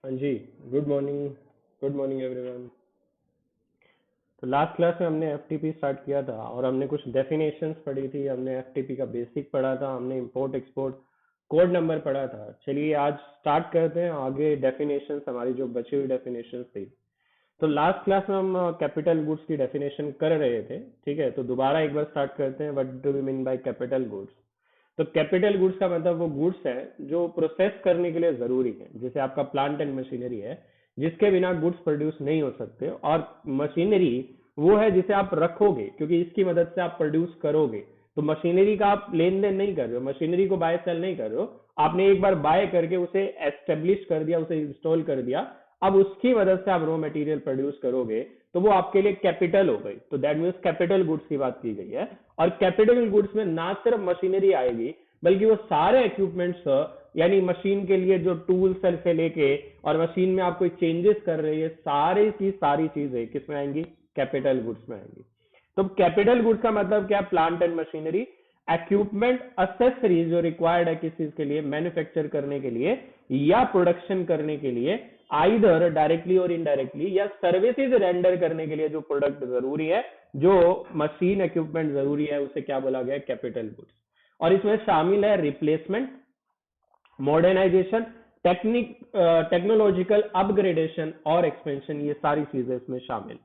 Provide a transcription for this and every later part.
हाँ जी। Good morning. Good morning everyone. तो लास्ट क्लास में हमने एफटीपी स्टार्ट किया था और हमने कुछ डेफिनेशंस पढ़ी थी। हमने एफटीपी का बेसिक पढ़ा था, हमने इंपोर्ट एक्सपोर्ट कोड नंबर पढ़ा था। चलिए आज स्टार्ट करते हैं आगे डेफिनेशंस, हमारी जो बची हुई डेफिनेशंस थी। तो लास्ट क्लास में हम कैपिटल गुड्स की डेफिनेशन कर रहे थे, ठीक है। तो दोबारा एक बार स्टार्ट करते हैं, what do we mean by capital goods. तो कैपिटल गुड्स का मतलब वो गुड्स है जो प्रोसेस करने के लिए जरूरी है, जैसे आपका प्लांट एंड मशीनरी है जिसके बिना गुड्स प्रोड्यूस नहीं हो सकते, और मशीनरी वो है जिसे आप रखोगे क्योंकि इसकी मदद से आप प्रोड्यूस करोगे। तो मशीनरी का आप लेन देन नहीं कर रहे हो, मशीनरी को बाय सेल नहीं कर रहे हो, आपने एक बार बाय करके उसे एस्टेब्लिश कर दिया, उसे इंस्टॉल कर दिया, अब उसकी मदद से आप रॉ मटेरियल प्रोड्यूस करोगे तो वो आपके लिए कैपिटल हो गई। तो दैट मीन्स कैपिटल गुड्स की बात की गई है। और कैपिटल गुड्स में ना सिर्फ मशीनरी आएगी बल्कि वो सारे इक्विपमेंट्स, यानी मशीन के लिए जो टूल्स से लेके और मशीन में आप कोई चेंजेस कर रहे हैं, सारी चीजें किसमें आएंगी? कैपिटल गुड्स में आएंगी। तो कैपिटल गुड्स का मतलब क्या? Plant and machinery, equipment, accessories जो रिक्वायर्ड है किस चीज के लिए? मैन्युफैक्चर करने के लिए या प्रोडक्शन करने के लिए, आइदर डायरेक्टली और इनडायरेक्टली, या सर्विसेज रेंडर करने के लिए जो प्रोडक्ट जरूरी है, जो मशीन इक्विपमेंट जरूरी है, उसे क्या बोला गया? Capital goods. और इसमें शामिल है रिप्लेसमेंट, मॉडर्नाइजेशन, टेक्नोलॉजिकल अपग्रेडेशन और एक्सपेंशन, ये सारी चीजें इसमें शामिल।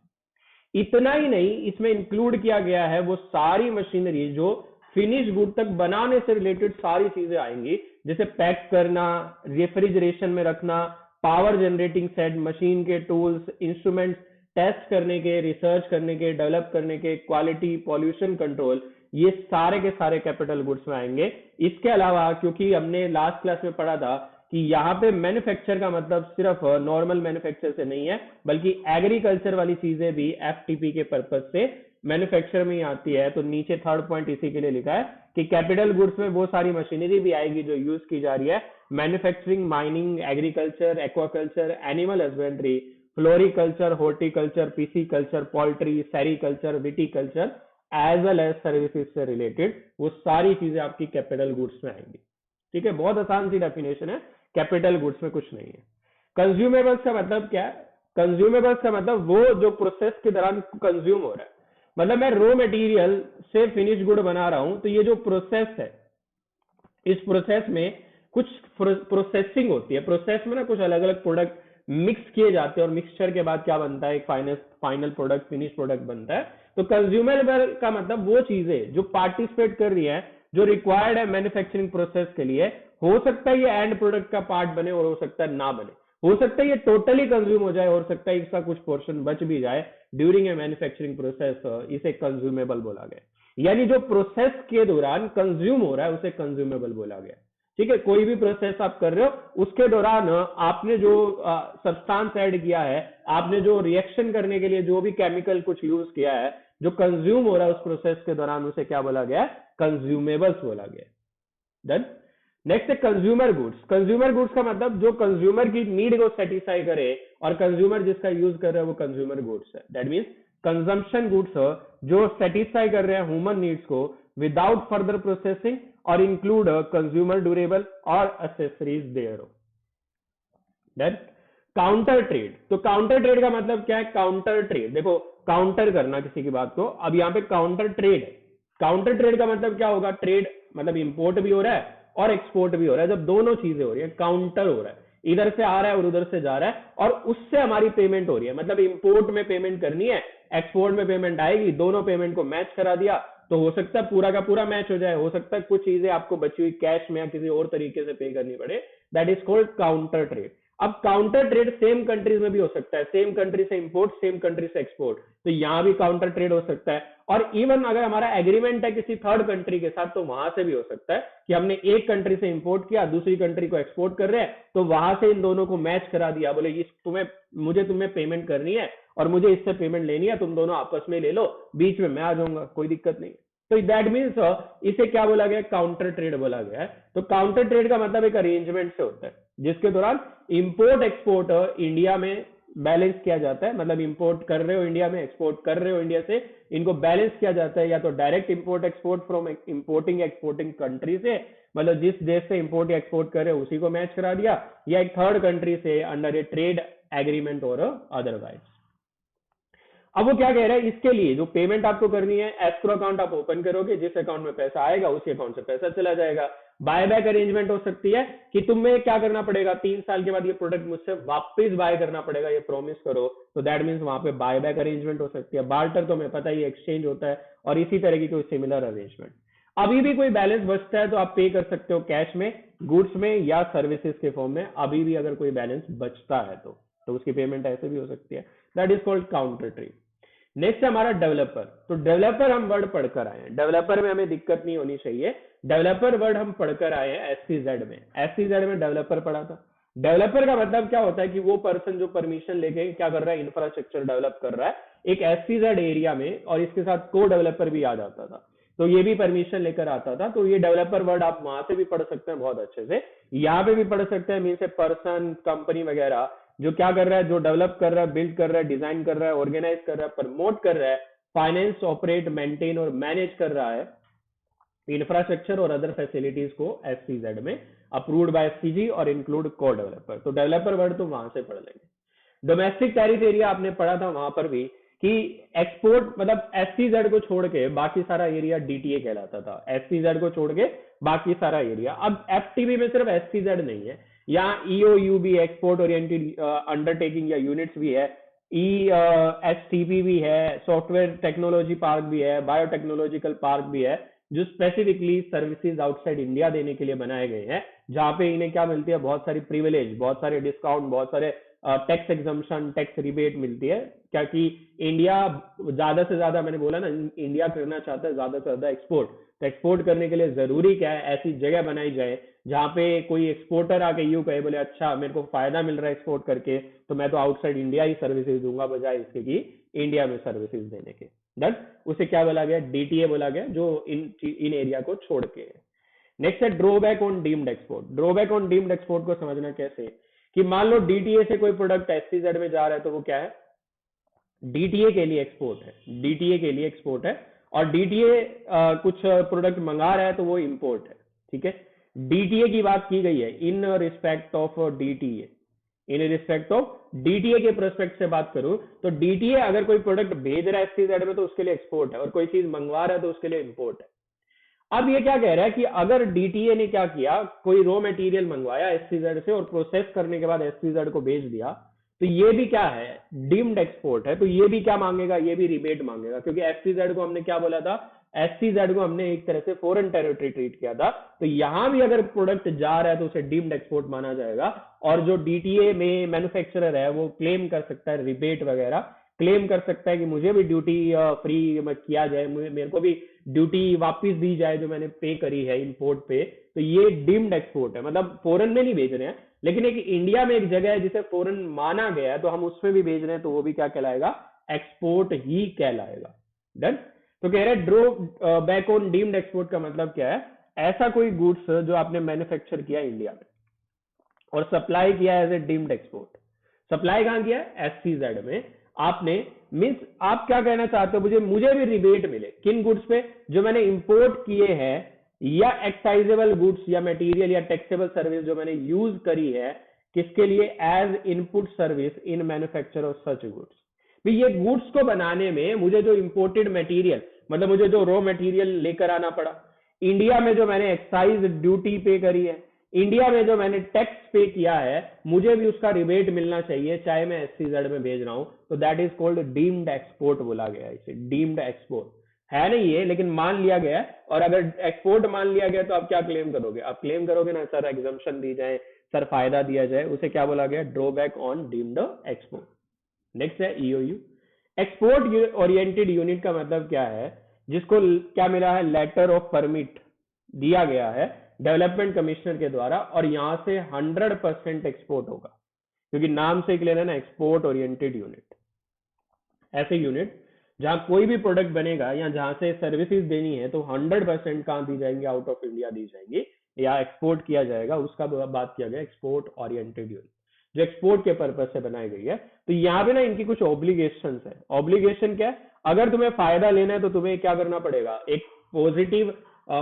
इतना ही नहीं, इसमें इंक्लूड किया गया है वो सारी मशीनरी जो फिनिश गुड तक बनाने से रिलेटेड सारी चीजें आएंगी, जैसे पैक करना, रेफ्रिजरेशन में रखना, पावर जनरेटिंग सेट, मशीन के टूल्स, इंस्ट्रूमेंट्स, टेस्ट करने के, रिसर्च करने के, डेवलप करने के, क्वालिटी, पॉल्यूशन कंट्रोल, ये सारे के सारे कैपिटल गुड्स में आएंगे। इसके अलावा क्योंकि हमने लास्ट क्लास में पढ़ा था कि यहाँ पे मैन्युफैक्चर का मतलब सिर्फ नॉर्मल मैन्युफैक्चर से नहीं है, बल्कि एग्रीकल्चर वाली चीजें भी एफटीपी के पर्पज से मैन्युफैक्चर में ही आती है। तो नीचे थर्ड पॉइंट इसी के लिए लिखा है कि कैपिटल गुड्स में वो सारी मशीनरी भी आएगी जो यूज की जा रही है manufacturing, mining, agriculture, aquaculture, animal husbandry, floriculture, horticulture, pisciculture, poultry, sericulture, viticulture, as well as services से रिलेटेड, वो सारी चीजें आपकी कैपिटल गुड्स में आएंगी। ठीक है, बहुत आसान सी डेफिनेशन है, कैपिटल गुड्स में कुछ नहीं है। कंज्यूमेबल्स का मतलब क्या है? कंज्यूमेबल्स का मतलब वो जो प्रोसेस के दौरान कंज्यूम हो रहा है। मतलब मैं रॉ मटेरियल से फिनिश गुड बना रहा हूं, तो ये जो प्रोसेस है, इस प्रोसेस में कुछ प्रोसेसिंग होती है। प्रोसेस में ना कुछ अलग अलग प्रोडक्ट मिक्स किए जाते हैं और मिक्सचर के बाद क्या बनता है? एक फाइनल प्रोडक्ट, फिनिश प्रोडक्ट बनता है। तो कंज्यूमेबल का मतलब वो चीजें जो पार्टिसिपेट कर रही है, जो रिक्वायर्ड है मैन्युफैक्चरिंग प्रोसेस के लिए। हो सकता है ये एंड प्रोडक्ट का पार्ट बने और हो सकता है ना बने, हो सकता है ये टोटली कंज्यूम हो जाए, हो सकता है इसका कुछ पोर्शन बच भी जाए ड्यूरिंग ए मैन्युफैक्चरिंग प्रोसेस, इसे कंज्यूमेबल बोला गया। यानी जो प्रोसेस के दौरान कंज्यूम हो रहा है उसे कंज्यूमेबल बोला गया। ठीक है, कोई भी प्रोसेस आप कर रहे हो उसके दौरान आपने जो सब्सटेंस ऐड किया है, आपने जो रिएक्शन करने के लिए जो भी केमिकल कुछ यूज किया है, जो कंज्यूम हो रहा है उस प्रोसेस के दौरान, उसे क्या बोला गया? कंज्यूमेबल्स बोला गया। डन। नेक्स्ट है कंज्यूमर गुड्स। कंज्यूमर गुड्स का मतलब जो कंज्यूमर की नीड को सेटिस्फाई करे और कंज्यूमर जिसका यूज कर रहा है वो कंज्यूमर गुड्स है। दैट मीन्स कंजम्पशन गुड्स जो सेटिस्फाई कर रहे हैं ह्यूमन नीड्स को विदाउट फर्दर प्रोसेसिंग और इंक्लूड कंज्यूमर ड्यूरेबल और accessories there. Then counter trade. तो काउंटर ट्रेड का मतलब क्या है? काउंटर ट्रेड, देखो काउंटर करना किसी की बात को, अब यहाँ पे काउंटर ट्रेड है। काउंटर ट्रेड का मतलब क्या होगा? ट्रेड मतलब इंपोर्ट भी हो रहा है और एक्सपोर्ट भी हो रहा है। जब दोनों चीजें हो रही है, काउंटर हो रहा है, इधर से आ रहा है और उधर से जा रहा है, और उससे हमारी पेमेंट हो रही है। मतलब इंपोर्ट में पेमेंट करनी है, एक्सपोर्ट में पेमेंट आएगी, दोनों पेमेंट को मैच करा दिया तो हो सकता है पूरा का पूरा मैच हो जाए, हो सकता है कुछ चीजें आपको बची हुई कैश में या किसी और तरीके से पे करनी पड़े। That is called counter trade. अब काउंटर ट्रेड सेम कंट्रीज में भी हो सकता है, सेम कंट्री से इंपोर्ट, सेम कंट्री से एक्सपोर्ट, तो यहां भी काउंटर ट्रेड हो सकता है। और इवन अगर हमारा एग्रीमेंट है किसी थर्ड कंट्री के साथ, तो वहां से भी हो सकता है कि हमने एक कंट्री से इंपोर्ट किया, दूसरी कंट्री को एक्सपोर्ट कर रहे हैं, तो वहां से इन दोनों को मैच करा दिया, बोले इस तुम्हें पेमेंट करनी है और मुझे इससे पेमेंट लेनी है, तुम दोनों आपस में ले लो, बीच में मैं आ जाऊंगा, कोई दिक्कत नहीं। तो दैट मीन्स इसे क्या बोला गया? काउंटर ट्रेड बोला गया है। तो काउंटर ट्रेड का मतलब एक अरेंजमेंट से होता है जिसके दौरान इंपोर्ट एक्सपोर्ट इंडिया में बैलेंस किया जाता है, मतलब इंपोर्ट कर रहे हो इंडिया में, एक्सपोर्ट कर रहे हो इंडिया से, इनको बैलेंस किया जाता है या तो direct import export from importing exporting country से, मतलब जिस देश से इंपोर्ट या एक्सपोर्ट कर रहे हो उसी को मैच करा दिया, या एक थर्ड कंट्री से अंडर ए ट्रेड एग्रीमेंट और अदरवाइज। अब वो क्या कह रहा है, इसके लिए जो पेमेंट आपको करनी है, एस्क्रो अकाउंट आप ओपन करोगे, जिस अकाउंट में पैसा आएगा उसी अकाउंट से पैसा चला जाएगा। बाय बैक अरेंजमेंट हो सकती है कि तुम्हें क्या करना पड़ेगा, 3 साल के बाद ये प्रोडक्ट मुझसे वापस बाय करना पड़ेगा, ये प्रॉमिस करो, तो दैट मीन्स वहां पे बाय बैक अरेंजमेंट हो सकती है। बार्टर तो हमें पता ही एक्सचेंज होता है, और इसी तरह की कोई सिमिलर अरेंजमेंट। अभी भी कोई बैलेंस बचता है तो आप पे कर सकते हो कैश में, गुड्स में, या सर्विसेज के फॉर्म में। अभी भी अगर कोई बैलेंस बचता है तो उसकी पेमेंट ऐसे भी हो सकती है। That is called counter trade. Next है हमारा डेवलपर। तो डेवलपर हम वर्ड पढ़कर आए हैं, डेवलपर में हमें दिक्कत नहीं होनी चाहिए। डेवलपर वर्ड हम पढ़कर आए हैं एससीजेड में, एससीजेड में डेवलपर पढ़ा था। डेवलपर का मतलब क्या होता है कि वो पर्सन जो परमिशन लेके क्या कर रहा है, इंफ्रास्ट्रक्चर डेवलप कर रहा है एक एससीजेड एरिया में, और इसके साथ को डेवलपर भी आ जाता था, तो ये भी परमिशन लेकर आता था। तो ये डेवलपर वर्ड आप वहां से भी पढ़ सकते हैं बहुत अच्छे से, यहाँ पे भी पढ़ सकते हैं। मीन्स ए पर्सन, कंपनी वगैरह जो क्या कर रहा है, जो डेवलप कर रहा है, बिल्ड कर रहा है, डिजाइन कर रहा है, ऑर्गेनाइज कर रहा है, प्रमोट कर रहा है, फाइनेंस, ऑपरेट, मेंटेन और मैनेज कर रहा है इंफ्रास्ट्रक्चर और अदर फैसिलिटीज को एससीजेड में, अप्रूव्ड बाय एससीजी और इंक्लूड को डेवलपर। तो डेवलपर वर्ड तो वहां से पढ़ लेंगे। डोमेस्टिक टैरिफ एरिया आपने पढ़ा था वहां पर भी कि एक्सपोर्ट मतलब एससीजेड को छोड़ के बाकी सारा एरिया डीटीए कहलाता था, एससीजेड को छोड़ के बाकी सारा एरिया। अब एफटीबी में सिर्फ एससीजेड नहीं है, यहाँ ईओयू भी, एक्सपोर्ट ओरिएंटेड अंडरटेकिंग या यूनिट्स भी है, एसटीपी भी है, सॉफ्टवेयर टेक्नोलॉजी पार्क भी है, बायोटेक्नोलॉजिकल पार्क भी है, जो स्पेसिफिकली सर्विसेज आउटसाइड इंडिया देने के लिए बनाए गए हैं, जहां पे इन्हें क्या मिलती है, बहुत सारी प्रिविलेज, बहुत सारे डिस्काउंट, बहुत सारे टैक्स एग्जम्पशन, टैक्स रिबेट मिलती है। क्या कि इंडिया ज्यादा से ज्यादा, मैंने बोला ना, इंडिया करना चाहता है ज्यादा से ज्यादा एक्सपोर्ट, तो एक्सपोर्ट करने के लिए जरूरी क्या है, ऐसी जगह बनाई जाए जहां पे कोई एक्सपोर्टर आके यूं कहे, बोले अच्छा मेरे को फायदा मिल रहा है एक्सपोर्ट करके, तो मैं तो आउटसाइड इंडिया ही सर्विसेज दूंगा बजाय इसके कि इंडिया में सर्विसेज देने के। डन। उसे क्या बोला गया, डीटीए बोला गया, जो इन एरिया को छोड़ के है। नेक्स्ट है drawback on deemed export. Drawback on deemed export को समझना कैसे, कि मान लो डीटीए से कोई प्रोडक्ट एससीजेड में जा रहा है, तो वो क्या है, डीटीए के लिए एक्सपोर्ट है, डीटीए के लिए एक्सपोर्ट है, और डीटीए कुछ प्रोडक्ट मंगा रहा है तो वो इंपोर्ट है। ठीक है, डीटीए की बात की गई है, in respect of DTA, in respect of DTA के प्रोस्पेक्ट से बात करूं तो डीटीए अगर कोई प्रोडक्ट भेज रहा है एससीजेड में तो उसके लिए एक्सपोर्ट है, और कोई चीज मंगवा रहा है तो उसके लिए इंपोर्ट है। अब ये क्या कह रहा है कि अगर डीटीए ने क्या किया, कोई रॉ मटेरियल मंगवाया एससीजेड से और प्रोसेस करने के बाद एससीजेड को भेज दिया, तो ये भी क्या है, डीम्ड एक्सपोर्ट है। तो ये भी क्या मांगेगा, ये भी रिबेट मांगेगा, क्योंकि एससीजेड को हमने क्या बोला था, एससीजेड को हमने एक तरह से फॉरेन टेरिटरी ट्रीट किया था। तो यहां भी अगर प्रोडक्ट जा रहा है तो उसे डीम्ड एक्सपोर्ट माना जाएगा, और जो डीटीए में मैन्युफैक्चरर है वो क्लेम कर सकता है, रिबेट वगैरह क्लेम कर सकता है कि मुझे भी ड्यूटी फ्री किया जाए, मेरे को भी ड्यूटी वापस दी जाए जो मैंने पे करी है इंपोर्ट पे। तो ये डीम्ड एक्सपोर्ट है, मतलब फॉरेन में नहीं भेज रहे हैं, लेकिन एक इंडिया में एक जगह है जिसे फॉरेन माना गया है तो हम उसमें भी भेज रहे हैं, तो वो भी क्या कहलाएगा, एक्सपोर्ट ही कहलाएगा। डन। तो कह रहे हैं draw back on deemed export का मतलब क्या है, ऐसा कोई गुड्स जो आपने मैन्युफैक्चर किया इंडिया में और सप्लाई किया as a deemed export. Supply कहां किया है, एससीजेड में आपने। मीन्स आप क्या कहना चाहते हो, मुझे भी रिबेट मिले किन गुड्स पे, जो मैंने इंपोर्ट किए हैं, या एक्साइजेबल गुड्स या मटेरियल या टैक्सेबल सर्विस जो मैंने यूज करी है, किसके लिए, as input service in manufacture of such goods. भी ये गुड्स को बनाने में मुझे जो इंपोर्टेड मटेरियल, मतलब मुझे जो रॉ मटेरियल लेकर आना पड़ा, इंडिया में जो मैंने एक्साइज ड्यूटी पे करी है, इंडिया में जो मैंने टैक्स पे किया है, मुझे भी उसका रिबेट मिलना चाहिए, चाहे मैं एससीजेड में भेज रहा हूं। तो that is called deemed export बोला गया है इसे, डीम्ड एक्सपोर्ट है नहीं ये, लेकिन मान लिया गया। और अगर एक्सपोर्ट मान लिया गया तो आप क्या क्लेम करोगे, आप क्लेम करोगे ना, सर एग्जम्पशन दी जाए, सर फायदा दिया जाए, उसे क्या बोला गया, drawback on deemed export. Next है ईओयू। एक्सपोर्ट ओरिएंटेड यूनिट का मतलब क्या है, जिसको क्या मिला है, लेटर ऑफ परमिट दिया गया है डेवलपमेंट कमिश्नर के द्वारा, और यहां से 100% एक्सपोर्ट होगा, क्योंकि नाम से क्लियर है ना, एक्सपोर्ट ओरिएंटेड यूनिट। ऐसे यूनिट जहां कोई भी प्रोडक्ट बनेगा या जहां से सर्विसेज देनी है तो 100% कहां दी जाएंगी, आउट ऑफ इंडिया दी जाएंगी या एक्सपोर्ट किया जाएगा, उसका बात किया गया एक्सपोर्ट ओरिएंटेड यूनिट। जो एक्सपोर्ट के पर्पज से बनाई गई है। तो यहाँ पे ना इनकी कुछ ऑब्लिगेशन है। ऑब्लिगेशन क्या है, अगर तुम्हें फायदा लेना है तो तुम्हें क्या करना पड़ेगा, एक positive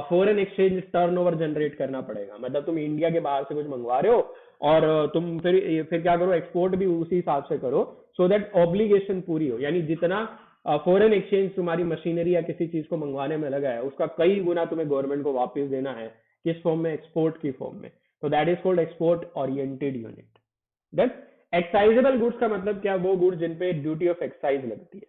foreign exchange turnover generate करना पड़ेगा। मतलब तुम इंडिया के बाहर से कुछ मंगवा रहे हो और तुम फिर क्या करो, एक्सपोर्ट भी उसी हिसाब से करो, सो दैट ऑब्लिगेशन पूरी हो। यानी जितना फॉरेन एक्सचेंज तुम्हारी मशीनरी या किसी चीज को मंगवाने में लगा है, उसका कई गुना तुम्हें गवर्नमेंट को वापस देना है। किस फॉर्म में, एक्सपोर्ट की फॉर्म में। तो that is called export oriented unit. Then excisable goods का मतलब क्या, वो गुड्स जिन पे ड्यूटी ऑफ एक्साइज लगती है,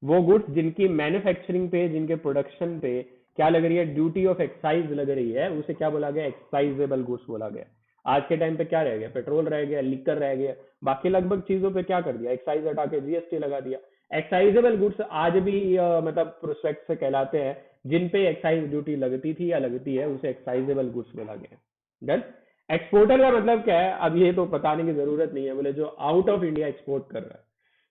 वो गुड्स जिनकी मैन्युफैक्चरिंग पे, जिनके प्रोडक्शन पे क्या लग रही है, ड्यूटी ऑफ एक्साइज लग रही है, उसे क्या बोला गया, एक्साइजेबल गुड्स बोला गया। आज के टाइम पे क्या रह गया, पेट्रोल रह गया, लिकर रह गया, बाकी लगभग चीजों पे क्या कर दिया, एक्साइज हटा के जीएसटी लगा दिया। एक्साइजेबल गुड्स आज भी मतलब प्रोस्पेक्ट से कहलाते हैं, जिन पे एक्साइज ड्यूटी लगती थी या लगती है, उसे एक्साइजेबल गुड्स बोला गया। डन। एक्सपोर्टर का मतलब क्या है, अब ये तो बताने की जरूरत नहीं है, बोले जो आउट ऑफ इंडिया एक्सपोर्ट कर रहा है,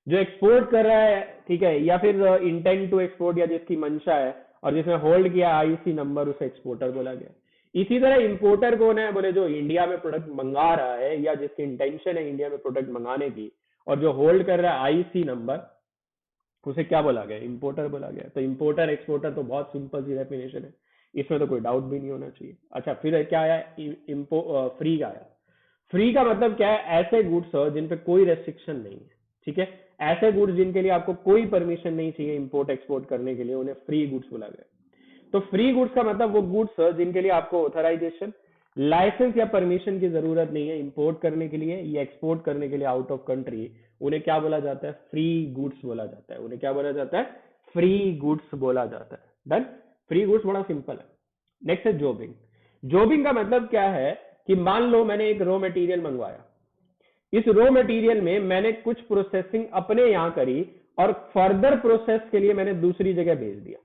जो एक्सपोर्ट कर रहा है, ठीक है, या फिर इंटेंट टू एक्सपोर्ट, या जिसकी मंशा है और जिसने होल्ड किया आईसी नंबर, उसे एक्सपोर्टर बोला गया। इसी तरह इंपोर्टर कौन है, बोले जो इंडिया में प्रोडक्ट मंगा रहा है या जिसकी इंटेंशन है इंडिया में प्रोडक्ट मंगाने की और जो होल्ड कर रहा है आईसी नंबर, उसे क्या बोला गया, इंपोर्टर बोला गया। तो इंपोर्टर एक्सपोर्टर तो बहुत सिंपल सी डेफिनेशन है, इसमें तो कोई डाउट भी नहीं होना चाहिए। अच्छा, फिर क्या आया, फ्री का आया। फ्री का मतलब क्या है, ऐसे गुड्स जिन पे कोई रेस्ट्रिक्शन नहीं है, ठीक है, ऐसे गुड्स जिनके लिए आपको कोई परमिशन नहीं चाहिए इंपोर्ट एक्सपोर्ट करने के लिए, उन्हें फ्री गुड्स बोला गया। तो फ्री गुड्स का मतलब वो गुड्स जिनके लिए आपको ऑथराइजेशन, लाइसेंस या परमिशन की जरूरत नहीं है इंपोर्ट करने के लिए या एक्सपोर्ट करने के लिए आउट ऑफ कंट्री, उन्हें क्या बोला जाता है, फ्री गुड्स बोला जाता है। उन्हें क्या बोला जाता है, फ्री गुड्स बोला जाता है। डन। फ्री गुड्स बड़ा सिंपल है। नेक्स्ट है जॉबिंग। जॉबिंग का मतलब क्या है कि मान लो मैंने एक रॉ मटेरियल मंगवाया, इस रॉ मटेरियल में मैंने कुछ प्रोसेसिंग अपने यहां करी और फर्दर प्रोसेस के लिए मैंने दूसरी जगह भेज दिया।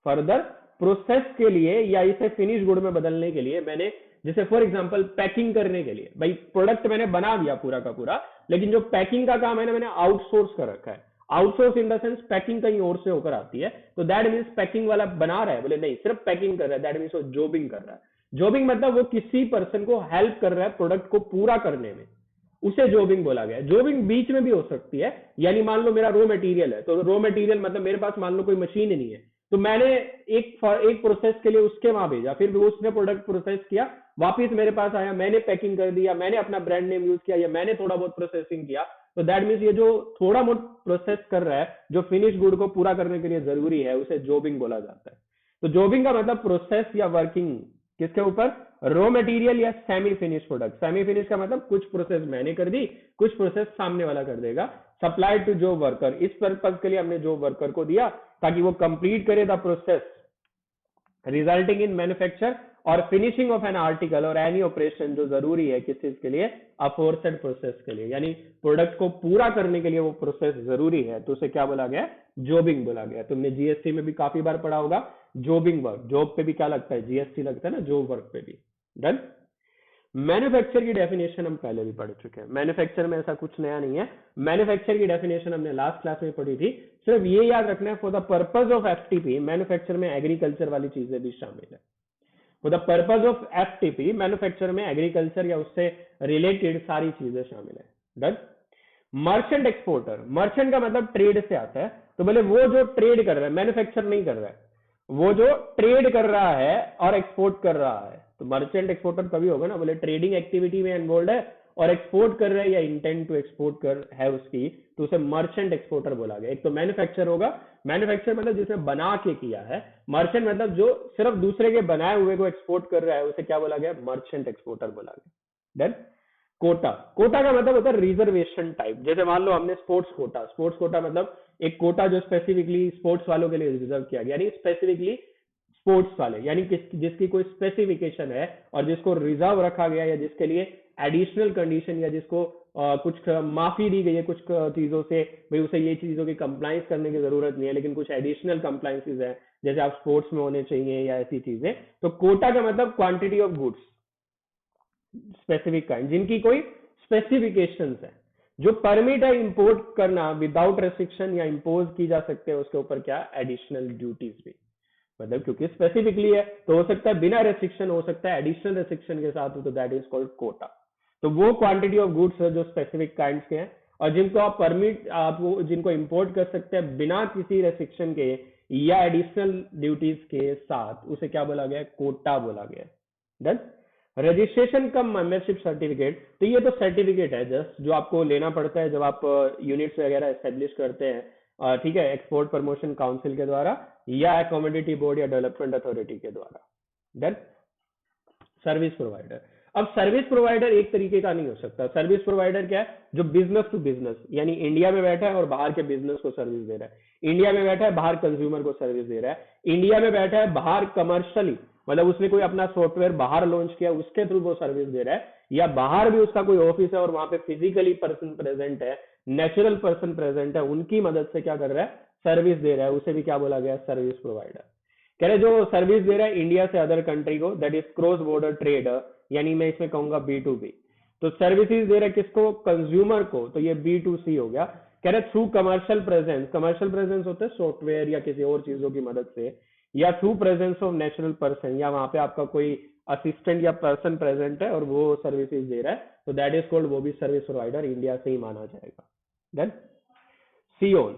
फर्दर प्रोसेस के लिए या इसे फिनिश गुड में बदलने के लिए मैंने, जैसे फॉर एग्जांपल पैकिंग करने के लिए, भाई प्रोडक्ट मैंने बना दिया पूरा का पूरा, लेकिन जो पैकिंग का काम है ना, मैंने आउटसोर्स कर रखा है। Outsource in the sense packing कहीं और से होकर आती है, तो दैट मीन्स पैकिंग वाला बना रहा है, बोले नहीं सिर्फ पैकिंग कर रहा है, दैट मीन्स वो जॉबिंग कर रहा है। जॉबिंग मतलब वो किसी पर्सन को हेल्प कर रहा है प्रोडक्ट को पूरा करने में, उसे जॉबिंग बोला गया। जॉबिंग बीच में भी हो सकती है, यानी मान लो मेरा रॉ मटेरियल है, तो रॉ मटेरियल मतलब मेरे पास मान लो कोई मशीन नहीं है, तो मैंने एक प्रोसेस के लिए उसके वहां भेजा, फिर उसने प्रोडक्ट प्रोसेस किया, वापस मेरे पास आया, मैंने पैकिंग कर दिया, मैंने अपना ब्रांड नेम यूज किया या मैंने थोड़ा बहुत प्रोसेसिंग किया, तो दैट मीन्स ये जो थोड़ा बहुत प्रोसेस कर रहा है, जो फिनिश गुड को पूरा करने के लिए जरूरी है, उसे जॉबिंग बोला जाता है। तो जॉबिंग का मतलब प्रोसेस या वर्किंग किसके ऊपर, रॉ मटेरियल या semi finish product. Semi finish का मतलब कुछ प्रोसेस मैंने कर दी, कुछ प्रोसेस सामने वाला कर देगा। सप्लाइड टू जॉब वर्कर, इस पर्पज के लिए हमने जॉब वर्कर को दिया ताकि वो कंप्लीट करे the process resulting in manufacture और फिनिशिंग ऑफ एन आर्टिकल और एनी ऑपरेशन, जो जरूरी है किस चीज के लिए, अफोर्सेड प्रोसेस के लिए, यानी प्रोडक्ट को पूरा करने के लिए वो प्रोसेस जरूरी है, तो उसे क्या बोला गया, जॉबिंग बोला गया। तुमने जीएसटी में भी काफी बार पढ़ा होगा, जॉबिंग वर्क, जॉब पे भी क्या लगता है, जीएसटी लगता है ना, जॉब वर्क पे भी। डन। मैन्युफैक्चर की डेफिनेशन हम पहले भी पढ़ चुके हैं, मैन्युफैक्चर में ऐसा कुछ नया नहीं है। मैन्युफैक्चर की डेफिनेशन हमने लास्ट क्लास में पढ़ी थी। सिर्फ ये याद रखना है, for the purpose of FTP, manufacture में एग्रीकल्चर वाली चीजें भी शामिल है। For the purpose of FTP, manufacture में एग्रीकल्चर या उससे रिलेटेड सारी चीजें शामिल है। डन। मर्चेंट एक्सपोर्टर, मर्चेंट का मतलब ट्रेड से आता है, तो बोले वो जो ट्रेड कर रहा है, मैन्युफैक्चर नहीं कर रहा है, वो जो ट्रेड कर रहा है और एक्सपोर्ट कर रहा है। तो मर्चेंट एक्सपोर्टर तभी होगा ना, बोले ट्रेडिंग एक्टिविटी में इन्वॉल्व है और एक्सपोर्ट कर रहा है या इंटेंट टू एक्सपोर्ट कर है उसकी, तो उसे मर्चेंट एक्सपोर्टर बोला गया। एक तो मैन्युफैक्चर होगा, मैन्युफैक्चर मतलब जिसने बना के किया है, मर्चेंट मतलब जो सिर्फ दूसरे के बनाए हुए को एक्सपोर्ट कर रहा है, उसे क्या बोला गया, मर्चेंट एक्सपोर्टर बोला गया। देन कोटा, कोटा का मतलब होता है रिजर्वेशन टाइप। जैसे मान लो हमने स्पोर्ट्स कोटा, स्पोर्ट्स कोटा मतलब एक कोटा जो स्पेसिफिकली स्पोर्ट्स वालों के लिए रिजर्व किया गया, यानी स्पेसिफिकली स्पोर्ट्स वाले, यानी जिसकी कोई स्पेसिफिकेशन है और जिसको रिजर्व रखा गया या जिसके लिए एडिशनल कंडीशन या जिसको कुछ माफी दी गई है कुछ चीजों से, भाई उसे ये चीजों की कंप्लाइंस करने की जरूरत नहीं है, लेकिन कुछ एडिशनल कंप्लाइंसेस है, जैसे आप स्पोर्ट्स में होने चाहिए या ऐसी चीजें। तो कोटा का मतलब quantity of goods specific kind, जिनकी कोई स्पेसिफिकेशंस है, जो परमिट है इंपोर्ट करना विदाउट रेस्ट्रिक्शन या इंपोज की जा सकते हैं उसके ऊपर क्या, एडिशनल ड्यूटीज भी। मतलब क्योंकि स्पेसिफिकली है तो हो सकता है बिना रेस्ट्रिक्शन, हो सकता है एडिशनल रेस्ट्रिक्शन के साथ हो, तो दैट इज कॉल्ड कोटा। तो वो क्वांटिटी ऑफ गुड्स है जो स्पेसिफिक काइंड्स के हैं, और जिनको आप परमिट, आपको जिनको इंपोर्ट कर सकते हैं बिना किसी रेस्ट्रिक्शन के या एडिशनल ड्यूटीज के साथ, उसे क्या बोला गया है, कोटा बोला गया है। डन। रजिस्ट्रेशन कम मेंबरशिप सर्टिफिकेट, तो ये तो सर्टिफिकेट है जस्ट जो आपको लेना पड़ता है जब आप यूनिट्स वगैरह एस्टेब्लिश करते हैं, ठीक है, एक्सपोर्ट प्रमोशन काउंसिल के द्वारा या कमोडिटी बोर्ड या डेवलपमेंट अथॉरिटी के द्वारा। डन। सर्विस प्रोवाइडर, अब सर्विस प्रोवाइडर एक तरीके का नहीं हो सकता। सर्विस प्रोवाइडर क्या है, जो बिजनेस टू बिजनेस, यानी इंडिया में बैठा है और बाहर के बिजनेस को सर्विस दे रहा है, इंडिया में बैठा है बाहर कंज्यूमर को सर्विस दे रहा है, इंडिया में बैठा है बाहर कमर्शियली, मतलब उसने कोई अपना सॉफ्टवेयर बाहर लॉन्च किया उसके थ्रू वो सर्विस दे रहा है, या बाहर भी उसका कोई ऑफिस है और वहां पे फिजिकली पर्सन प्रेजेंट है, नेचुरल पर्सन प्रेजेंट है, उनकी मदद से क्या कर रहा है, सर्विस दे रहा है, उसे भी क्या बोला गया, सर्विस प्रोवाइडर। कह रहे जो सर्विस दे रहा है इंडिया से अदर कंट्री को, that is cross border trade, यानी मैं इसमें कहूंगा B2B। तो सर्विसेज दे रहा है किसको, कंज्यूमर को, तो ये B2C हो गया। कह रहे through commercial presence, commercial presence होते हैं सॉफ्टवेयर या किसी और चीजों की मदद से, या through presence of natural person, या वहां पे आपका कोई असिस्टेंट या पर्सन प्रेजेंट है और वो सर्विसेज दे रहा है, तो दैट इज कॉल्ड, वो भी सर्विस प्रोवाइडर इंडिया से ही माना जाएगा। देन सियोन,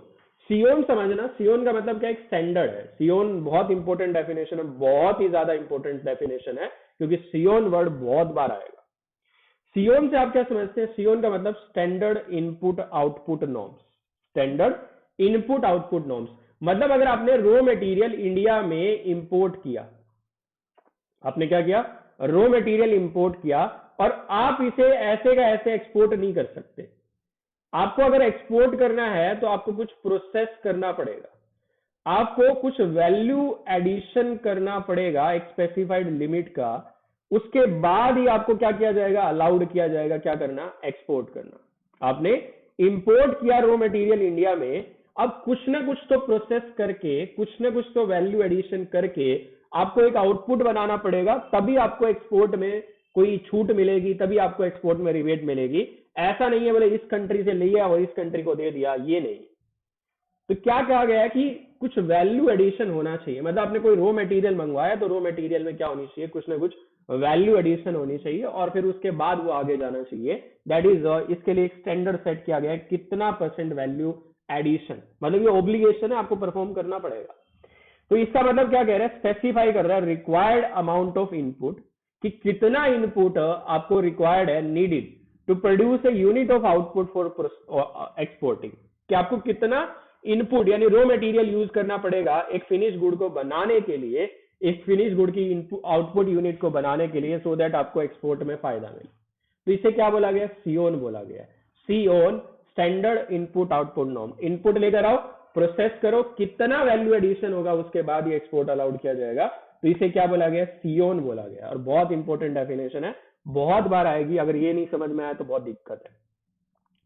सियोन समझना, सियोन का मतलब क्या, एक स्टैंडर्ड है। सियोन बहुत इंपॉर्टेंट डेफिनेशन है, बहुत ही ज्यादा इंपॉर्टेंट डेफिनेशन है, क्योंकि सियोन वर्ड बहुत बार आएगा। सियोन से आप क्या समझते हैं, सियोन का मतलब standard input output norms, standard input output norms, मतलब अगर आपने रॉ मटेरियल इंडिया में इंपोर्ट किया, आपने क्या किया, रॉ मटेरियल इंपोर्ट किया, और आप इसे ऐसे का ऐसे एक्सपोर्ट नहीं कर सकते। आपको अगर एक्सपोर्ट करना है तो आपको कुछ प्रोसेस करना पड़ेगा, आपको कुछ वैल्यू एडिशन करना पड़ेगा एक स्पेसिफाइड लिमिट का, उसके बाद ही आपको क्या किया जाएगा, अलाउड किया जाएगा क्या करना, एक्सपोर्ट करना। आपने इंपोर्ट किया रॉ मटेरियल इंडिया में, अब कुछ ना कुछ तो प्रोसेस करके, कुछ ना कुछ तो वैल्यू एडिशन करके आपको एक आउटपुट बनाना पड़ेगा, तभी आपको एक्सपोर्ट में कोई छूट मिलेगी, तभी आपको एक्सपोर्ट में रिबेट मिलेगी। ऐसा नहीं है बोले इस कंट्री से लिया और इस कंट्री को दे दिया, ये नहीं। तो क्या कहा गया है कि कुछ वैल्यू एडिशन होना चाहिए, मतलब आपने कोई रॉ मटेरियल मंगवाया तो रॉ मटेरियल में क्या होनी चाहिए, कुछ ना कुछ वैल्यू एडिशन होनी चाहिए, और फिर उसके बाद वो आगे जाना चाहिए। दैट इज इसके लिए एक स्टैंडर्ड सेट किया गया है, कितना % वैल्यू एडिशन, मतलब ये ऑब्लिगेशन है, आपको परफॉर्म करना पड़ेगा। तो इसका मतलब क्या कह रहा है, स्पेसिफाई कर रहा है रिक्वायर्ड अमाउंट ऑफ इनपुट, कि कितना इनपुट आपको रिक्वायर्ड है, needed to produce a unit of output for exporting, कि आपको कितना इनपुट यानी रॉ मटेरियल यूज करना पड़ेगा एक फिनिश गुड को बनाने के लिए, एक फिनिश गुड की आउटपुट यूनिट को बनाने के लिए, सो दैट आपको एक्सपोर्ट में फायदा मिले। तो इसे क्या बोला गया, सियोन बोला गया। SION standard input output norm, input लेकर आओ, प्रोसेस करो, कितना वैल्यू एडिशन होगा उसके बाद ही एक्सपोर्ट अलाउड किया जाएगा, तो इसे क्या बोला गया, सियोन बोला गया। और बहुत इंपॉर्टेंट डेफिनेशन है, बहुत बार आएगी, अगर ये नहीं समझ में आया तो बहुत दिक्कत है।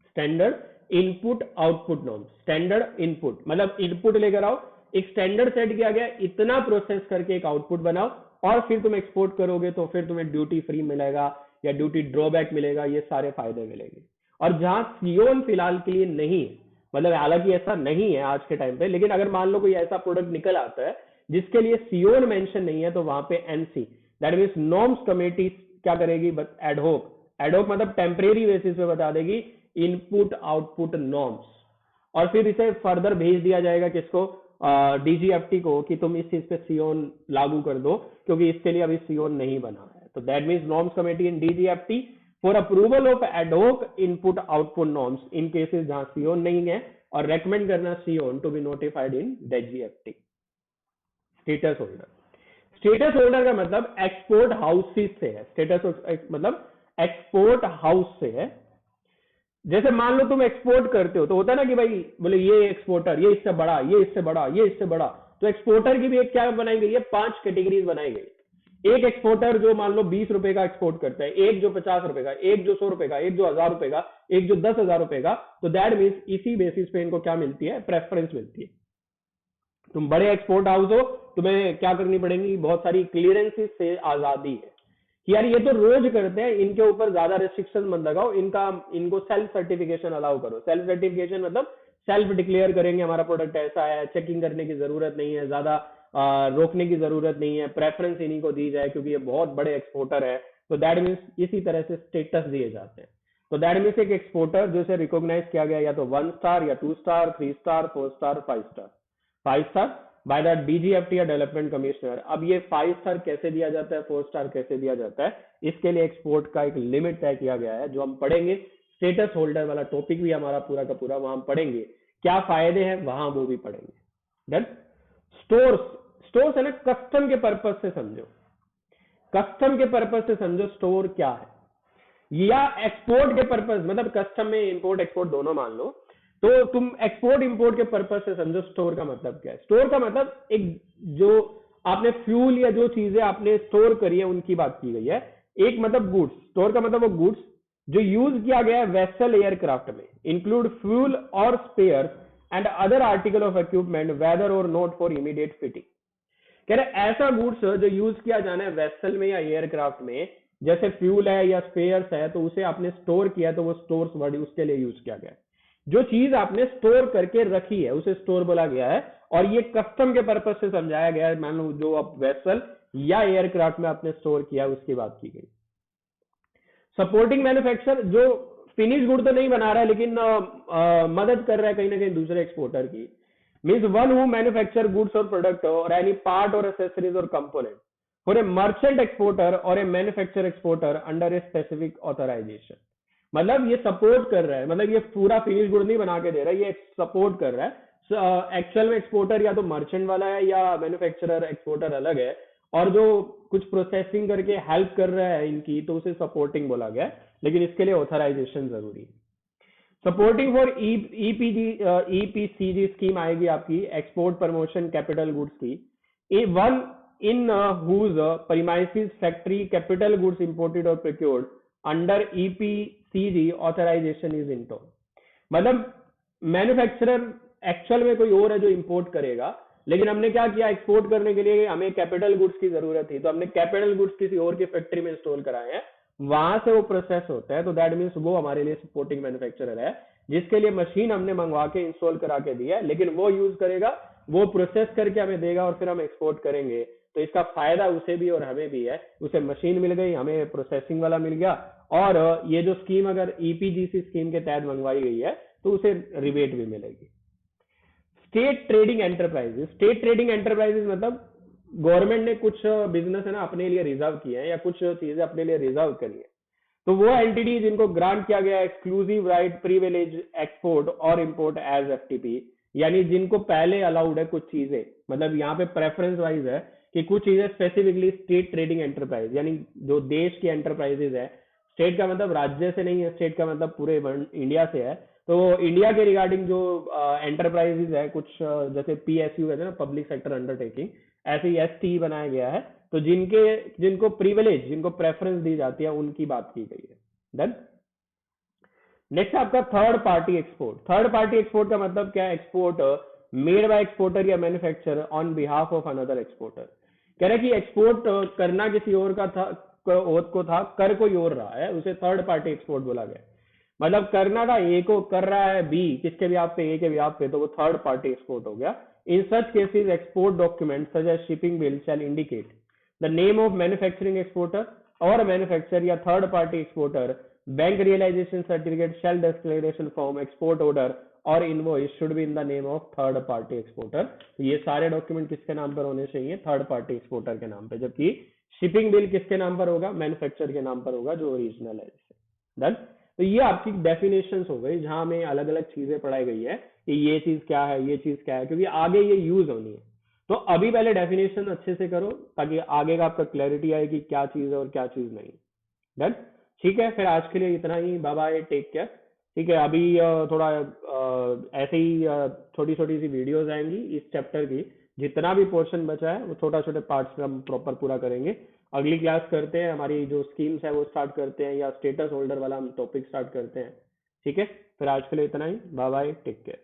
Standard input output norm, standard input मतलब इनपुट लेकर आओ, एक स्टैंडर्ड सेट किया गया, इतना प्रोसेस करके एक आउटपुट बनाओ, और फिर तुम एक्सपोर्ट करोगे तो फिर तुम्हें ड्यूटी फ्री मिलेगा या ड्यूटी ड्रॉबैक मिलेगा, ये सारे फायदे मिलेंगे। और जहां सियोन फिलहाल के लिए नहीं है, मतलब हालांकि ऐसा नहीं है आज के टाइम पे, लेकिन अगर मान लो कोई ऐसा प्रोडक्ट निकल आता है जिसके लिए सियोन मेंशन नहीं है, तो वहां पे NC that means norms committee क्या करेगी, बट एडहोक, एडहोक मतलब टेम्परेरी बेसिस पे बता देगी इनपुट आउटपुट नॉर्म्स, और फिर इसे फर्दर भेज दिया जाएगा किसको, DGFT को, कि तुम इस चीज पे सियोन लागू कर दो, क्योंकि इसके लिए अभी सियोन नहीं बना है। तो that means norms committee in DGFT for approval of ad hoc input output norms in cases जहां सियोन नहीं है, और रेकमेंड करना SION to be notified in DGFT। Status holder, status holder का मतलब एक्सपोर्ट हाउसेस से है, स्टेटस मतलब एक्सपोर्ट हाउस से है। जैसे मान लो तुम एक्सपोर्ट करते हो, तो होता है ना कि भाई बोले ये एक्सपोर्टर, ये इससे बड़ा, ये इससे बड़ा, ये इससे बड़ा, तो एक्सपोर्टर की भी एक क्या बनाई गई है, 5 कैटेगरीज बनाई गई। एक एक्सपोर्टर जो मान लो 20 रुपए का एक्सपोर्ट करता है, एक जो 50 रुपए का, एक जो 100 रुपए का, एक जो 1000 रुपए का, एक जो 10,000 रुपए का, तो दैट मीन्स इसी बेसिस पे इनको क्या मिलती है, प्रेफरेंस मिलती है। तुम बड़े एक्सपोर्ट हाउस हो, तुम्हें क्या करनी पड़ेगी, बहुत सारी क्लियरेंसेस से आजादी है कि यार ये तो रोज करते हैं, इनके ऊपर ज्यादा रेस्ट्रिक्शन मत लगाओ, इनको सेल्फ सर्टिफिकेशन अलाउ करो। सेल्फ सर्टिफिकेशन मतलब सेल्फ डिक्लेयर करेंगे हमारा प्रोडक्ट ऐसा है, चेकिंग करने की जरूरत नहीं है, ज्यादा रोकने की जरूरत नहीं है, प्रेफरेंस इन्हीं को दी जाए क्योंकि ये बहुत बड़े एक्सपोर्टर है, तो दैट मीन्स इसी तरह से स्टेटस दिए जाते हैं। तो दैट मीन्स एक एक्सपोर्टर जो से रिकॉग्नाइज किया गया या तो 1 स्टार या 2 star 3 star 4 star 5 star 5 star by the DGFT या डेवलपमेंट कमिश्नर। अब ये 5 स्टार कैसे दिया जाता है, 4 स्टार कैसे दिया जाता है, इसके लिए एक्सपोर्ट का एक लिमिट तय किया गया है जो हम पढ़ेंगे। स्टेटस होल्डर वाला टॉपिक भी हमारा पूरा का पूरा वहां पढ़ेंगे, क्या फायदे हैं वहां वो भी पढ़ेंगे। देन स्टोर्स, स्टोर्स है ना कस्टम के पर्पज से समझो, कस्टम के पर्पज से समझो स्टोर क्या है, या एक्सपोर्ट के पर्पज, मतलब कस्टम में इंपोर्ट एक्सपोर्ट दोनों मान लो, तो तुम एक्सपोर्ट इंपोर्ट के पर्पज से समझो स्टोर का मतलब क्या है। स्टोर का मतलब एक जो आपने फ्यूल या जो चीजें आपने स्टोर करी है उनकी बात की गई है। एक मतलब गुड्स, स्टोर का मतलब वो गुड्स जो यूज किया गया है वेसल एयरक्राफ्ट में, इंक्लूड फ्यूल और spare and other article of equipment whether और नॉट फॉर इमीडिएट फिटिंग। कह रहे ऐसा गुड्स जो यूज किया जाना है वेसल में या एयरक्राफ्ट में, जैसे फ्यूल है या स्पेयर्स है, तो उसे आपने स्टोर किया तो वो स्टोर्स वर्ड उसके लिए यूज किया गया है। जो चीज आपने स्टोर करके रखी है उसे स्टोर बोला गया है, और ये कस्टम के पर्पज से समझाया गया है। मान लो जो आप वेसल या एयरक्राफ्ट में आपने स्टोर किया है उसकी बात की गई। सपोर्टिंग मैन्युफैक्चर जो फिनिश गुड तो नहीं बना रहा है लेकिन मदद कर रहा है कहीं ना कहीं दूसरे एक्सपोर्टर की, means one who manufacture goods और प्रोडक्ट और एनी पार्ट और एसेसरीज और component for a merchant exporter और a manufacture exporter under a specific authorisation. मतलब ये सपोर्ट कर रहा है, मतलब ये पूरा फिनिश गुड नहीं बना के दे रहा है, ये सपोर्ट कर रहा है। एक्चुअल में एक्सपोर्टर या तो मर्चेंट वाला है या मैन्युफैक्चरर एक्सपोर्टर अलग है, और जो कुछ प्रोसेसिंग करके हेल्प कर रहा है इनकी तो उसे सपोर्टिंग बोला गया, लेकिन इसके लिए ऑथराइजेशन जरूरी है। सपोर्टिंग फॉर ईपीसीजी स्कीम आएगी आपकी, एक्सपोर्ट प्रमोशन कैपिटल गुड्स की, one in whose premises factory capital goods imported और procured under EPCG authorisation is into. मतलब मैन्युफैक्चरर एक्चुअल में कोई और है जो इंपोर्ट करेगा, लेकिन हमने क्या किया, एक्सपोर्ट करने के लिए हमें कैपिटल गुड्स की जरूरत थी तो हमने कैपिटल गुड्स किसी और की फैक्ट्री में इंस्टॉल कराए हैं, वहां से वो प्रोसेस होता है, तो दैट मीन्स वो हमारे लिए सपोर्टिंग मैन्युफैक्चरर है, जिसके लिए मशीन हमने मंगवा के इंस्टॉल करा के दिया है, लेकिन वो यूज करेगा, वो प्रोसेस करके हमें देगा और फिर हम एक्सपोर्ट करेंगे। तो इसका फायदा उसे भी और हमें भी है, उसे मशीन मिल गई, हमें प्रोसेसिंग वाला मिल गया, और ये जो स्कीम अगर ईपीजीसी स्कीम के तहत मंगवाई गई है तो उसे रिबेट भी मिलेगी। State trading enterprises, state trading enterprises मतलब गवर्नमेंट ने कुछ बिजनेस है ना अपने लिए रिजर्व किए हैं या कुछ चीजें अपने लिए रिजर्व करी है, तो वो एंटिटी जिनको ग्रांट किया गया एक्सक्लूसिव राइट प्रिविलेज एक्सपोर्ट और इंपोर्ट एज एफटीपी, यानी जिनको पहले अलाउड है कुछ चीजें, मतलब यहाँ पे प्रेफरेंस वाइज है कि कुछ चीजें स्पेसिफिकली स्टेट ट्रेडिंग एंटरप्राइज, यानी जो देश की एंटरप्राइजेज है, स्टेट का मतलब राज्य से नहीं है, स्टेट का मतलब पूरे इंडिया से है, तो इंडिया के रिगार्डिंग जो एंटरप्राइजेज है कुछ जैसे पीएसयू कहते हैं ना, पब्लिक सेक्टर अंडरटेकिंग, ऐसे ही एसटी बनाया गया है, तो जिनको प्रिविलेज, जिनको प्रेफरेंस दी जाती है उनकी बात की गई है। देन नेक्स्ट आपका third party export. Third party export का मतलब क्या है, एक्सपोर्ट मेड बाय एक्सपोर्टर या manufacturer on behalf of another exporter. कह रहा है कि एक्सपोर्ट करना किसी और का था, को था, कर कोई और रहा है, उसे थर्ड पार्टी एक्सपोर्ट बोला गया। मतलब करना था ए को, कर रहा है बी, किसके भी आप पे, ए के भी आप पे, तो वो थर्ड पार्टी एक्सपोर्ट हो गया। In such cases export document such as shipping bill shall indicate the name of manufacturing exporter और मैन्युफैक्चरर या third party exporter, bank realisation certificate, shell declaration form, export order और invoice should be in the name of third party exporter. तो ये सारे document किसके नाम पर होने चाहिए, थर्ड पार्टी एक्सपोर्टर के नाम पे, जबकि शिपिंग बिल किसके नाम पर होगा, मैन्युफैक्चरर के नाम पर होगा जो ओरिजिनल है। डन। तो ये आपकी डेफिनेशन हो गई जहां में अलग अलग चीजें पढ़ाई गई है कि ये चीज क्या है, ये चीज क्या है, क्योंकि आगे ये यूज होनी है। तो अभी पहले डेफिनेशन अच्छे से करो ताकि आगे का आपका क्लैरिटी आए कि क्या चीज है और क्या चीज नहीं। डन। ठीक है, फिर आज के लिए इतना ही, बाय बाय, टेक केयर। ठीक है, अभी थोड़ा ऐसे ही छोटी छोटी सी वीडियोस आएंगी इस चैप्टर की, जितना भी पोर्शन बचा है वो छोटा छोटे पार्ट्स में हम प्रॉपर पूरा करेंगे। अगली क्लास करते हैं, हमारी जो स्कीम्स है वो स्टार्ट करते हैं, या स्टेटस होल्डर वाला हम टॉपिक स्टार्ट करते हैं। ठीक है, फिर आज के लिए इतना ही, बाय बाय, टेक केयर।